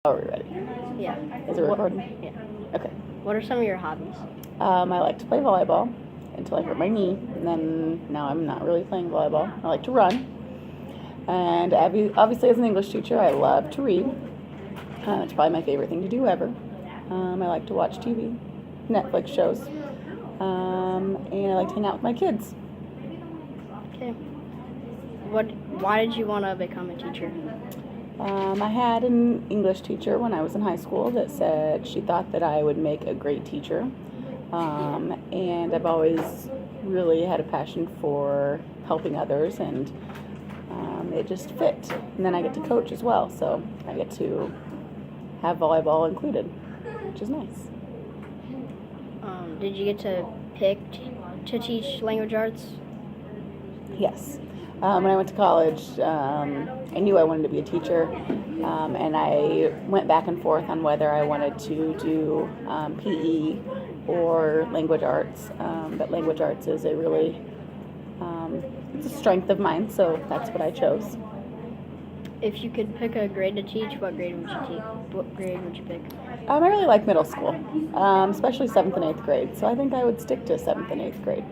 Are we ready? Yeah. Is it recording? Yeah. Okay. What are some of your hobbies? I like to play volleyball until I hurt my knee, and then now I'm not really playing volleyball. I like to run. And obviously, as an English teacher, I love to read. It's probably my favorite thing to do ever. I like to watch TV, Netflix shows, and I like to hang out with my kids. Okay. Why did you want to become a teacher? I had an English teacher when I was in high school that said she thought that I would make a great teacher. And I've always really had a passion for helping others, and it just fit. And then I get to coach as well, so I get to have volleyball included, which is nice. Did you get to pick to teach language arts? Yes. When I went to college, I knew I wanted to be a teacher, and I went back and forth on whether I wanted to do PE or language arts. But language arts is a really, it's a strength of mine, so that's what I chose. If you could pick a grade to teach, what grade would you teach? What grade would you pick? I really like middle school, especially 7th and 8th grade, so I think I would stick to 7th and 8th grade.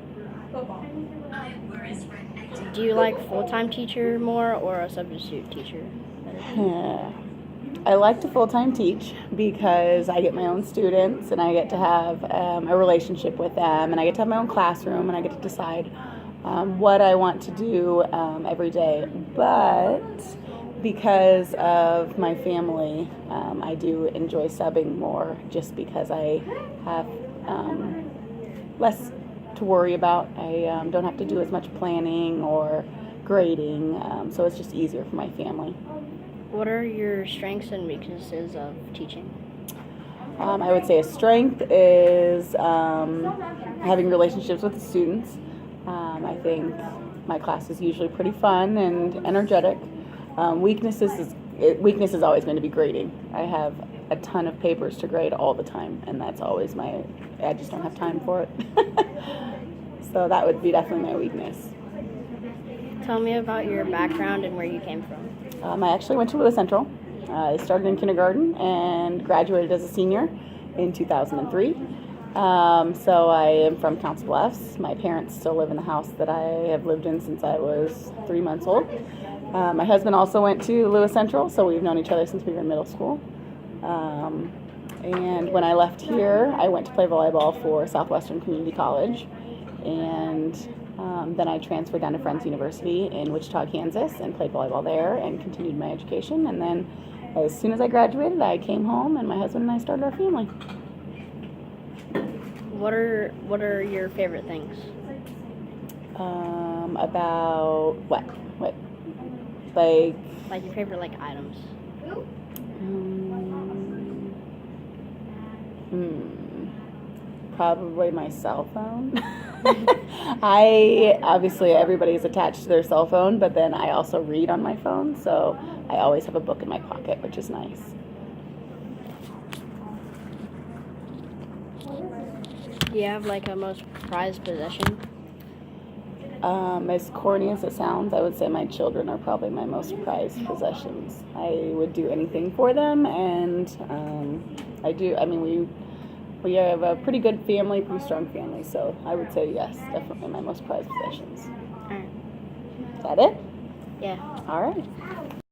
Do you like full-time teacher more or a substitute teacher better? I like to full-time teach because I get my own students and I get to have a relationship with them, and I get to have my own classroom, and I get to decide what I want to do every day. But because of my family, I do enjoy subbing more just because I have less to worry about. I don't have to do as much planning or grading, so it's just easier for my family. What are your strengths and weaknesses of teaching? I would say a strength is having relationships with the students. I think my class is usually pretty fun and energetic. Weakness is always going to be grading. I have a ton of papers to grade all the time, and that's always I just don't have time for it. So that would be definitely my weakness. Tell me about your background and where you came from. I actually went to Lewis Central. I started in kindergarten and graduated as a senior in 2003. So I am from Council Bluffs. My parents still live in the house that I have lived in since I was 3 months old. My husband also went to Lewis Central, so we've known each other since we were in middle school. And when I left here, I went to play volleyball for Southwestern Community College. And then I transferred down to Friends University in Wichita, Kansas, and played volleyball there and continued my education. And then as soon as I graduated, I came home, and my husband and I started our family. What are your favorite things? About what? Like your favorite items. Probably my cell phone. Obviously everybody's attached to their cell phone, but then I also read on my phone, so I always have a book in my pocket, which is nice. Do you have a most prized possession? As corny as it sounds, I would say my children are probably my most prized possessions. I would do anything for them, and I do. I mean, we have a pretty good family, pretty strong family, so I would say yes, definitely my most prized possessions. All right. Is that it? Yeah. All right.